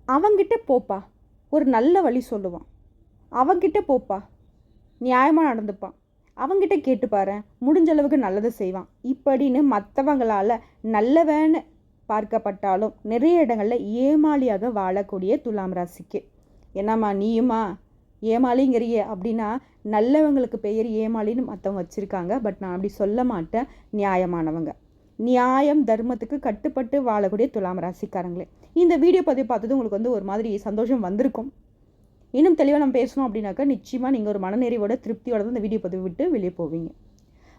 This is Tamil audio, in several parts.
அவங்கிட்ட போப்பா, ஒரு நல்ல வழி சொல்லுவான். அவங்கிட்ட போப்பா, நியாயமாக நடந்துப்பான். அவங்கிட்ட கேட்டு பாரு, முடிஞ்ச அளவுக்கு நல்லது செய்வான். இப்படின்னு மற்றவங்களால் நல்லவன்னு பார்க்கப்பட்டாலும் நிறைய இடங்களில் ஏமாளியாக வாழக்கூடிய துலாம் ராசிக்கு. என்னம்மா நீயுமா ஏமாளிங்கிறியே அப்படின்னா, நல்லவங்களுக்கு பெயர் ஏமாளின்னு மற்றவங்க வச்சுருக்காங்க. பட் நான் அப்படி சொல்ல மாட்டேன். நியாயமானவங்க, நியாயம் தர்மத்துக்கு கட்டுப்பட்டு வாழக்கூடிய துலாம் ராசிக்காரங்களே. இந்த வீடியோ பதிவு பார்த்தது உங்களுக்கு ஒரு மாதிரி சந்தோஷம் வந்திருக்கும். இன்னும் தெளிவாக நம்ம பேசணும் அப்படின்னாக்கா நிச்சயமாக நீங்கள் ஒரு மனநிறைவோட திருப்தியோட தான் இந்த வீடியோ பதிவு விட்டு வெளியே போவீங்க.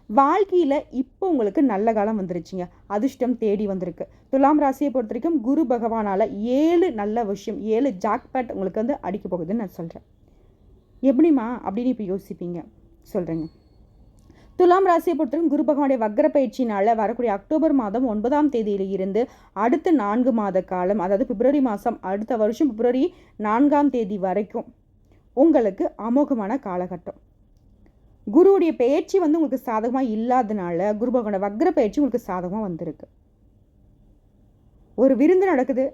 வாழ்க்கையில் இப்போ உங்களுக்கு நல்ல காலம் வந்துருச்சுங்க. அதிர்ஷ்டம் தேடி வந்திருக்கு. துலாம் ராசியை பொறுத்த வரைக்கும் குரு பகவானால் 7 நல்ல விஷயம், 7 ஜாக்பேட் உங்களுக்கு அடிக்க போகுதுன்னு நான் சொல்கிறேன். எப்படிமா அப்படின்னு இப்போ யோசிப்பீங்க, சொல்கிறேங்க. துலாம் ராசியை பொறுத்தவரைக்கும் குரு பகவானுடைய வக்ர பயிற்சினால் வரக்கூடிய அக்டோபர் மாதம் 9ஆம் தேதியில் இருந்து அடுத்த 4 மாத காலம், அதாவது பிப்ரவரி மாதம், அடுத்த வருஷம் பிப்ரவரி 4ஆம் தேதி வரைக்கும் உங்களுக்கு அமோகமான காலகட்டம். குருவுடைய பயிற்சி உங்களுக்கு சாதகமாக இல்லாதனால குரு பகவானோட வக்ர பயிற்சி உங்களுக்கு சாதகமாக வந்திருக்கு. ஒரு விருந்து நடக்குது,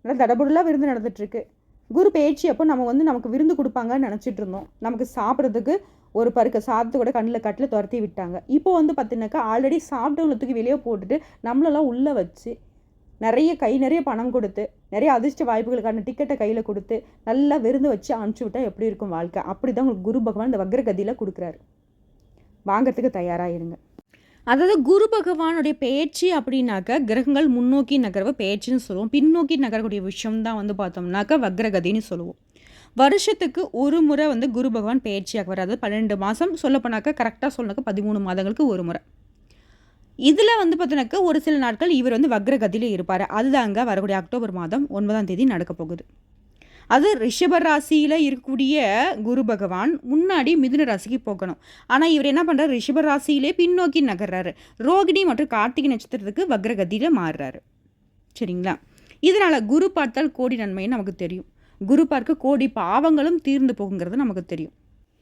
நல்லா தடபுடலாக விருந்து நடந்துட்டுருக்கு. குரு பயிற்சி அப்போ நம்ம நமக்கு விருந்து கொடுப்பாங்கன்னு நினச்சிட்டு இருந்தோம். நமக்கு சாப்பிட்றதுக்கு ஒரு பருக்க சாதத்தை கூட கட்டில் துரத்தி விட்டாங்க. இப்போ பார்த்தீங்கன்னாக்கா ஆல்ரெடி சாப்பிட்டவங்களை தூக்கி வெளியே போட்டுட்டு நம்மளெல்லாம் உள்ளே வச்சு நிறைய பணம் கொடுத்து நிறைய அதிர்ஷ்ட வாய்ப்புகளுக்கான டிக்கெட்டை கையில் கொடுத்து நல்லா விருந்து வச்சு அனுப்பிச்சி விட்டால் எப்படி இருக்கும் வாழ்க்கை? அப்படி தான் உங்களுக்கு குரு பகவான் இந்த வக்ரகதியில் கொடுக்குறாரு. வாங்கிறதுக்கு தயாராக இருங்க. அதாவது குரு பகவானுடைய பயிற்சி அப்படின்னாக்கா கிரகங்கள் முன்னோக்கி நகர்வு பயிற்சின்னு சொல்லுவோம். பின்னோக்கி நகரக்கூடிய விஷயம் தான் பார்த்தோம்னாக்கா வக்ரகதின்னு சொல்லுவோம். வருஷத்துக்கு ஒரு முறை குரு பகவான் பயிற்சியாக வராது. 12 மாதம் சொல்லப்போனாக்கா கரெக்டாக சொன்னாக்கா 13 மாதங்களுக்கு ஒரு முறை. இதில் பார்த்தோன்னாக்கா ஒரு சில நாட்கள் இவர் வக்ரகதியில் இருப்பார். அதுதாங்க வரக்கூடிய அக்டோபர் மாதம் 9ஆம் தேதி நடக்க போகுது. அது ரிஷப ராசியில் இருக்கக்கூடிய குரு பகவான் முன்னாடி மிதுன ராசிக்கு போகணும். ஆனால் இவர் என்ன பண்ணுறாரு, ரிஷப ராசியிலே பின்னோக்கி நகர்றாரு. ரோகிணி மற்றும் கார்த்திகை நட்சத்திரத்துக்கு வக்ரகதியில் மாறுறாரு. சரிங்களா? இதனால் குரு பார்த்தால் கோடி நன்மைன்னு நமக்கு தெரியும். குரு பார்க்க கோடி பாவங்களும் தீர்ந்து போகுங்கிறது நமக்கு தெரியும்.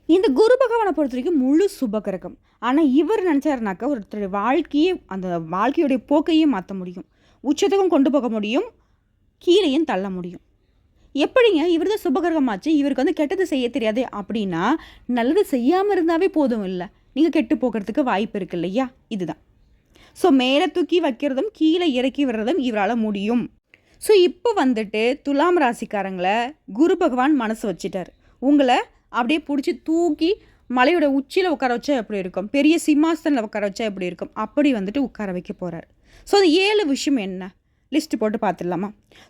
இந்த குரு பகவானை பொறுத்த வரைக்கும் முழு சுபகிரகம். ஆனால் இவர் நினச்சாருனாக்கா ஒருத்தர் வாழ்க்கையே, அந்த வாழ்க்கையுடைய போக்கையும் மாற்ற முடியும், உச்சத்துக்கும் கொண்டு போக முடியும், கீழேயும் தள்ள முடியும். எப்படிங்க? இவர் தான் சுபகிரகமாச்சு, இவருக்கு கெட்டது செய்ய தெரியாது அப்படின்னா நல்லது செய்யாமல் இருந்தாவே போதும் இல்லை, நீங்கள் கெட்டு போகிறதுக்கு வாய்ப்பு இருக்கு இல்லையா? இதுதான். ஸோ மேலே தூக்கி வைக்கிறதும் கீழே இறக்கி விடுறதும் இவரால் முடியும். ஸோ இப்போ துலாம் ராசிக்காரங்களை குரு பகவான் மனசு வச்சுட்டார். உங்களை அப்படியே பிடிச்சி தூக்கி மலையோட உச்சியில் உட்கார வச்சா எப்படி இருக்கும், பெரிய சிம்மாசனில் உட்கார வச்சா எப்படி இருக்கும், அப்படி உட்கார வைக்க போகிறார். ஸோ அந்த 7 விஷயம் என்ன லிஸ்ட்டு போட்டு பார்த்துடலாமா?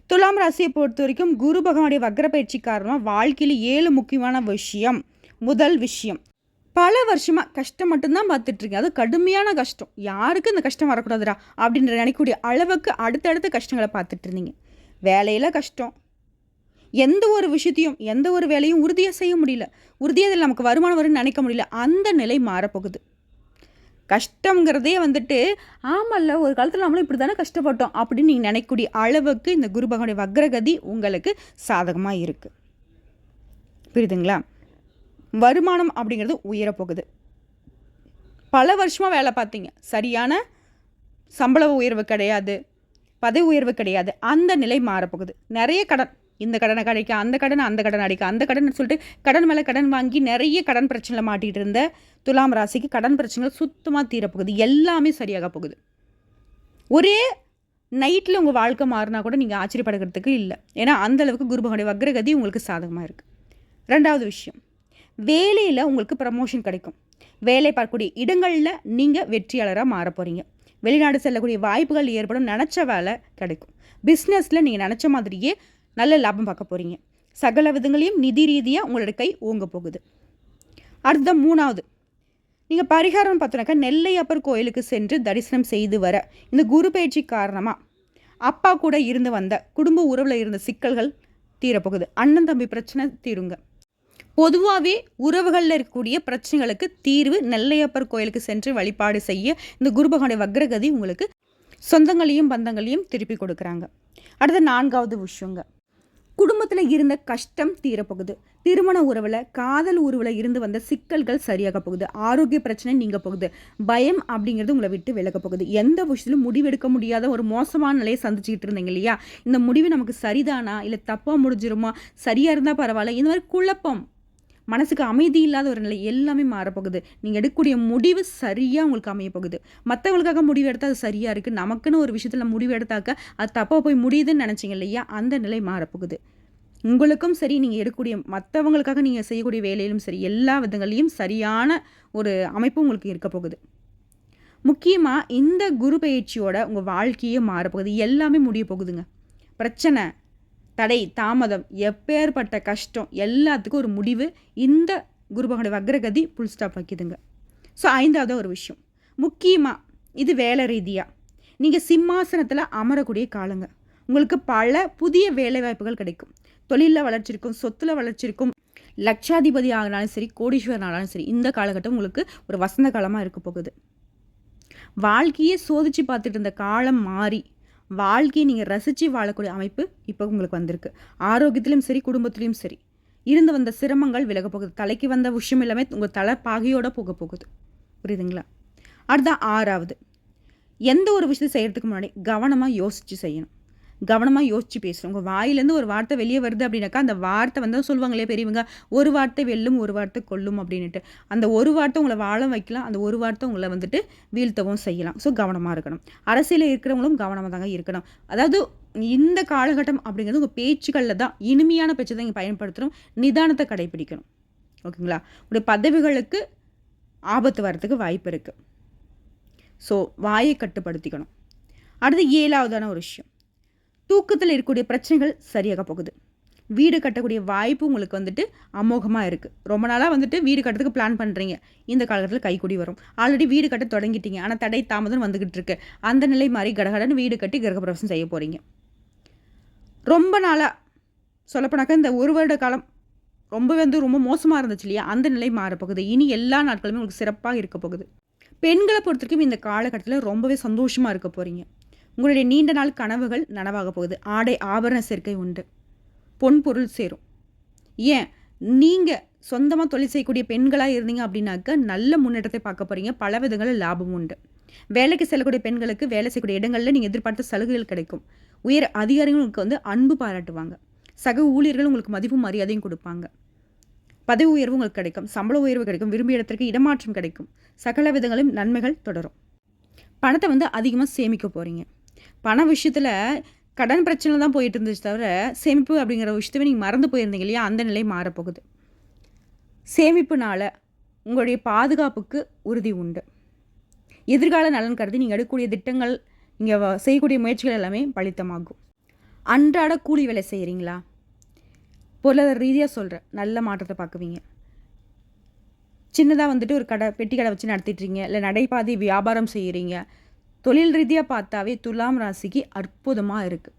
துலாம் ராசியை பொறுத்த வரைக்கும் குரு பகவானுடைய வக்ர பயிற்சி காரணமாக வாழ்க்கையில் 7 முக்கியமான விஷயம். முதல் விஷயம், பல வருஷமாக கஷ்டம் மட்டும்தான் பார்த்துட்ருக்கீங்க. அது கடுமையான கஷ்டம், யாருக்கு இந்த கஷ்டம் வரக்கூடாதுடா அப்படின்ற நினைக்கக்கூடிய அளவுக்கு அடுத்தடுத்த கஷ்டங்களை பார்த்துட்டு இருந்தீங்க. வேலையில் கஷ்டம், எந்த ஒரு விஷயத்தையும் எந்த ஒரு வேலையும் உறுதியாக செய்ய முடியல, உறுதியாக அதில் நமக்கு வருமானம் வரும்னு நினைக்க முடியல. அந்த நிலை மாறப்போகுது. கஷ்டங்கிறதே ஆமல்ல ஒரு காலத்தில் நம்மளும் இப்படி தானே கஷ்டப்பட்டோம் அப்படின்னு நீங்கள் நினைக்கக்கூடிய அளவுக்கு இந்த குரு பகவானுடைய வக்ரகதி உங்களுக்கு சாதகமாக இருக்குது. புரியுதுங்களா? வருமானம் அப்படிங்கிறது உயரப்போகுது. பல வருஷமாக வேலை பார்த்தீங்க, சரியான சம்பள உயர்வு கிடையாது, பதவி உயர்வு கிடையாது. அந்த நிலை மாறப்போகுது. நிறைய கடன், இந்த கடனை கிடைக்க அந்த கடன், அந்த கடன் அடிக்க அந்த கடன் சொல்லிட்டு கடன் மேலே கடன் வாங்கி நிறைய கடன் பிரச்சனையில் மாட்டிகிட்டு இருந்த துலாம் ராசிக்கு கடன் பிரச்சனைகள் சுத்தமாக தீரப்போகுது. எல்லாமே சரியாக போகுது. ஒரே நைட்டில் உங்கள் வாழ்க்கை மாறினா கூட நீங்கள் ஆச்சரியப்படுகிறதுக்கு இல்லை. ஏன்னா அந்தளவுக்கு குரு பகவானுடைய வக்ரகதி உங்களுக்கு சாதகமாக இருக்குது. 2வது விஷயம், வேலையில் உங்களுக்கு ப்ரமோஷன் கிடைக்கும். வேலை பார்க்கக்கூடிய இடங்களில் நீங்கள் வெற்றியாளராக மாற போகிறீங்க. வெளிநாடு செல்லக்கூடிய வாய்ப்புகள் ஏற்படும். நினச்ச வேலை கிடைக்கும். பிஸ்னஸில் நீங்கள் நினச்ச மாதிரியே நல்ல லாபம் பார்க்க போகிறீங்க. சகல விதங்களையும் நிதி ரீதியாக உங்களோட கை ஓங்க போகுது. அடுத்த 3வது, நீங்கள் பரிகாரம் பார்த்தோன்னாக்கா நெல்லையப்பர் கோயிலுக்கு சென்று தரிசனம் செய்து வர இந்த குரு பயிற்சி காரணமாக அப்பா கூட இருந்து வந்த குடும்ப உறவில் இருந்த சிக்கல்கள் தீரப்போகுது. அண்ணன் தம்பி பிரச்சனை தீருங்க. பொதுவாகவே உறவுகளில் இருக்கக்கூடிய பிரச்சனைகளுக்கு தீர்வு நெல்லையப்பர் கோயிலுக்கு சென்று வழிபாடு செய்ய இந்த குரு பகவானுடைய வக்ரகதி உங்களுக்கு சொந்தங்களையும் பந்தங்களையும் திருப்பி கொடுக்குறாங்க. அடுத்த 4வது விஷயங்க, குடும்பத்தில் இருந்த கஷ்டம் தீரப்போகுது. திருமண உறவில், காதல் உறவில் இருந்து வந்த சிக்கல்கள் சரியாக போகுது. ஆரோக்கிய பிரச்சனை நீங்க போகுது. பயம் அப்படிங்கிறது உங்களை விட்டு விலக போகுது. எந்த விஷயத்திலும் முடிவெடுக்க முடியாத ஒரு மோசமான நிலையை சந்திச்சுக்கிட்டு இருந்தீங்க இல்லையா? இந்த முடிவு நமக்கு சரிதானா, இல்லை தப்பாக முடிஞ்சிருமா, சரியாக இருந்தால் பரவாயில்ல, இந்த மாதிரி குழப்பம், மனசுக்கு அமைதி இல்லாத ஒரு நிலை எல்லாமே மாறப்போகுது. நீங்கள் எடுக்கக்கூடிய முடிவு சரியாக உங்களுக்கு அமைய போகுது. மற்றவங்களுக்காக முடிவு எடுத்தால் அது சரியாக இருக்குது, நமக்குன்னு ஒரு விஷயத்தில் முடிவு எடுத்தாக்க அது தப்பாக போய் முடியுதுன்னு நினச்சிங்க இல்லையா? அந்த நிலை மாறப்போகுது. உங்களுக்கும் சரி, நீங்கள் எடுக்கக்கூடிய மற்றவங்களுக்காக நீங்கள் செய்யக்கூடிய வேலையிலும் சரி, எல்லா விதங்களையும் சரியான ஒரு அமைப்பு உங்களுக்கு இருக்க போகுது. முக்கியமாக இந்த குரு பயிற்சியோட உங்கள் வாழ்க்கையே மாறப்போகுது. எல்லாமே முடிய போகுதுங்க. பிரச்சனை, தடை, தாமதம், எப்பேற்பட்ட கஷ்டம் எல்லாத்துக்கும் ஒரு முடிவு இந்த குரு பகவானுடைய வக்ரகதி புல் ஸ்டாப் வைக்குதுங்க. ஸோ 5வது ஒரு விஷயம், முக்கியமாக இது வேலை ரீதியாக நீங்கள் சிம்மாசனத்தில் அமரக்கூடிய காலங்க. உங்களுக்கு பல புதிய வேலை வாய்ப்புகள் கிடைக்கும். தொழிலில் வளர்ச்சி இருக்கும், சொத்தில் வளர்ச்சி இருக்கும். லட்சாதிபதி ஆகினாலும் சரி, கோடீஸ்வரன் ஆனாலும் சரி, இந்த காலகட்டம் உங்களுக்கு ஒரு வசந்த காலமாக இருக்க போகுது. வாழ்க்கையே சோதித்து பார்த்துட்டு இருந்த காலம் மாறி வாழ்க்கையை நீங்கள் ரசித்து வாழக்கூடிய அமைப்பு இப்போ உங்களுக்கு வந்திருக்கு. ஆரோக்கியத்திலும் சரி, குடும்பத்திலையும் சரி, இருந்து வந்த சிரமங்கள் விலக போகுது. தலைக்கு வந்த விஷயம் எல்லாமே உங்கள் தலை பாகையோடு போக போகுது. புரியுதுங்களா? அடுத்த 6வது, எந்த ஒரு விஷயத்தை செய்கிறதுக்கு முன்னாடி கவனமாக யோசித்து செய்யணும். கவனமாக யோசித்து பேசணும். உங்கள் வாயிலேருந்து ஒரு வார்த்தை வெளியே வருது அப்படின்னாக்கா அந்த வார்த்தை வந்து சொல்லுவாங்களே பெரியவங்க, ஒரு வார்த்தை வெல்லும், ஒரு வார்த்தை கொல்லும் அப்படின்ட்டு. அந்த ஒரு வார்த்தை உங்களை வாழ வைக்கலாம், அந்த ஒரு வார்த்தை உங்களை வந்துட்டு வீழ்த்தவும் செய்யலாம். ஸோ கவனமாக இருக்கணும். அரசியலில் இருக்கிறவங்களும் கவனமாக தாங்க இருக்கணும். அதாவது இந்த காலகட்டம் அப்படிங்கிறது உங்கள் பேச்சுக்களில் தான், இனிமையான பேச்சு தான் இங்கே பயன்படுத்தணும். நிதானத்தை கடைபிடிக்கணும். ஓகேங்களா? உங்களுடைய பதவிகளுக்கு ஆபத்து வர்றதுக்கு வாய்ப்பு இருக்குது. ஸோ வாயை கட்டுப்படுத்திக்கணும். அடுத்து 7வதான ஒரு விஷயம், தூக்கத்தில் இருக்கக்கூடிய பிரச்சனைகள் சரியாக போகுது. வீடு கட்டக்கூடிய வாய்ப்பு உங்களுக்கு வந்துட்டு அமோகமாக இருக்குது. ரொம்ப நாளாக வந்துட்டு வீடு கட்டுறதுக்கு பிளான் பண்ணுறீங்க, இந்த காலகட்டத்தில் கைக்கூடி வரும். ஆல்ரெடி வீடு கட்ட தொடங்கிட்டீங்க, ஆனால் தடை தாமதம் வந்துக்கிட்டு இருக்கு. அந்த நிலை மாதிரி கடகடன்னு வீடு கட்டி கிரகப்பிரவேசம் செய்ய போகிறீங்க. ரொம்ப நாளாக சொல்லப்போனாக்கா இந்த ஒரு வருட காலம் ரொம்ப மோசமாக இருந்துச்சு இல்லையா? அந்த நிலை மாறப்போகுது. இனி எல்லா நாட்களுமே உங்களுக்கு சிறப்பாக இருக்க போகுது. பெண்களை பொறுத்த வரைக்கும் இந்த காலகட்டத்தில் ரொம்பவே சந்தோஷமாக இருக்க போகிறீங்க. உங்களுடைய நீண்ட நாள் கனவுகள் நனவாக போகுது. ஆடை ஆபரண சேர்க்கை உண்டு. பொன் பொருள் சேரும். ஏன், நீங்கள் சொந்தமாக தொழில் செய்யக்கூடிய பெண்களாக இருந்தீங்க அப்படின்னாக்க நல்ல முன்னேற்றத்தை பார்க்க போகிறீங்க. பல விதங்களில் லாபம் உண்டு. வேலைக்கு செல்லக்கூடிய பெண்களுக்கு வேலை செய்யக்கூடிய இடங்களில் நீங்கள் எதிர்பார்த்த சலுகைகள் கிடைக்கும். உயர் அதிகாரிகளுக்கு வந்து அன்பு பாராட்டுவாங்க. சக ஊழியர்கள் உங்களுக்கு மதிப்பும் மரியாதையும் கொடுப்பாங்க. பதவி உயர்வு உங்களுக்கு கிடைக்கும். சம்பள உயர்வு கிடைக்கும். விரும்பிய இடத்திற்கு இடமாற்றம் கிடைக்கும். சகல விதங்களும் நன்மைகள் தொடரும். பணத்தை வந்து அதிகமாக சேமிக்க போகிறீங்க. பண விஷயத்தில் கடன் பிரச்சனை தான் போயிட்டு இருந்துச்சு தவிர சேமிப்பு அப்படிங்கிற விஷயத்தவே நீங்கள் மறந்து போயிருந்தீங்க இல்லையா? அந்த நிலை மாறப்போகுது. சேமிப்புனால் உங்களுடைய பாதுகாப்புக்கு உறுதி உண்டு. எதிர்கால நலன் கருதி நீங்கள் எடுக்கக்கூடிய திட்டங்கள், நீங்கள் செய்யக்கூடிய முயற்சிகள் எல்லாமே பலித்தமாகும். அன்றாட கூலி வேலை செய்கிறீங்களா? பொருளாதார ரீதியாக சொல்கிறேன், நல்ல மாற்றத்தை பார்க்குவீங்க. சின்னதாக வந்துட்டு ஒரு பெட்டி கடை வச்சு நடத்திட்டுறீங்க, இல்லை நடைபாதை வியாபாரம் செய்கிறீங்க. தொழில் ரீதியாக பார்த்தாவே துலாம் ராசிக்கு அற்புதமாக இருக்குது.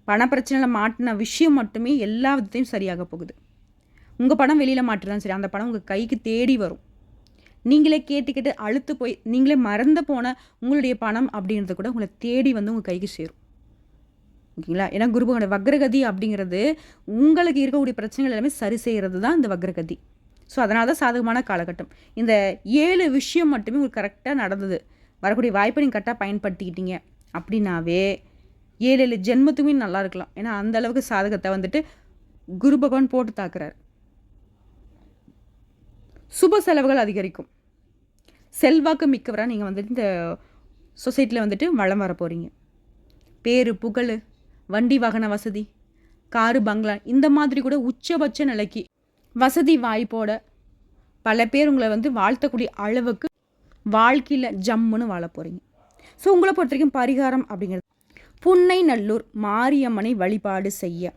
பணப்பிரச்சனையில் மாட்டின விஷயம் மட்டுமே எல்லா விதத்தையும் சரியாக போகுது. உங்கள் பணம் வெளியில் மாட்டினாலும் சரி, அந்த பணம் உங்கள் கைக்கு தேடி வரும். நீங்களே கேட்டுக்கிட்டு அழுத்து போய் நீங்களே மறந்து போன உங்களுடைய பணம் அப்படின்றது கூட உங்களை தேடி வந்து உங்கள் கைக்கு சேரும். ஓகேங்களா? ஏன்னா குரு பகவானுடைய வக்ரகதி அப்படிங்கிறது உங்களுக்கு இருக்கக்கூடிய பிரச்சனைகள் எல்லாமே சரி செய்கிறது தான் இந்த வக்ரகதி. ஸோ அதனால தான் சாதகமான காலகட்டம். இந்த 7 விஷயம் மட்டுமே உங்களுக்கு கரெக்டாக நடந்தது. வரக்கூடிய வாய்ப்பை நீங்கள் கரெக்டாக பயன்படுத்திக்கிட்டீங்க அப்படின்னாவே 7 ஜென்மத்துக்குமே நல்லா இருக்கலாம். ஏன்னா அந்த அளவுக்கு சாதகத்தை வந்துட்டு குரு பகவான் போட்டு தாக்குறாரு. சுப செலவுகள் அதிகரிக்கும். செல்வாக்கு மிக்கவராக நீங்கள் வந்துட்டு இந்த சொசைட்டியில் வந்துட்டு வளம் வர போகிறீங்க. பேரு புகழ், வண்டி வாகன வசதி, காரு பங்களா, இந்த மாதிரி கூட உச்சபட்ச நிலைக்கு வசதி வாய்ப்போட பல பேர் உங்களை வந்து வாழ்த்தக்கூடிய அளவுக்கு வாழ்க்கையில் ஜம்முன்னு வாழ போகிறீங்க. ஸோ உங்களை பொறுத்த வரைக்கும் பரிகாரம் அப்படிங்கிறது, புன்னை நல்லூர் மாரியம்மனை வழிபாடு செய்ய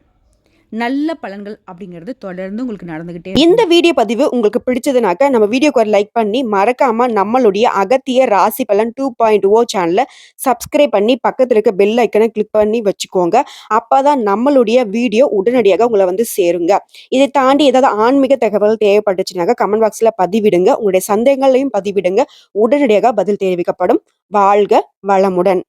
நல்ல பலன்கள் அப்படிங்கிறது தொடர்ந்து உங்களுக்கு நடந்துகிட்டே. இந்த வீடியோ பதிவு உங்களுக்கு பிடிச்சதுனாக்க நம்ம வீடியோக்கு ஒரு லைக் பண்ணி மறக்காம நம்மளுடைய அகத்திய ராசி பலன் 2.0 சேனலை சப்ஸ்கிரைப் பண்ணி பக்கத்தில் இருக்க பெல் ஐக்கனை கிளிக் பண்ணி வச்சுக்கோங்க. அப்பதான் நம்மளுடைய வீடியோ உடனடியாக உங்களை வந்து சேருங்க. இதை தாண்டி ஏதாவது ஆன்மீக தகவல் தேவைப்பட்டுச்சுனாக்க கமெண்ட் பாக்ஸ்ல பதிவிடுங்க. உங்களுடைய சந்தேகங்களையும் பதிவிடுங்க. உடனடியாக பதில் தெரிவிக்கப்படும். வாழ்க வளமுடன்.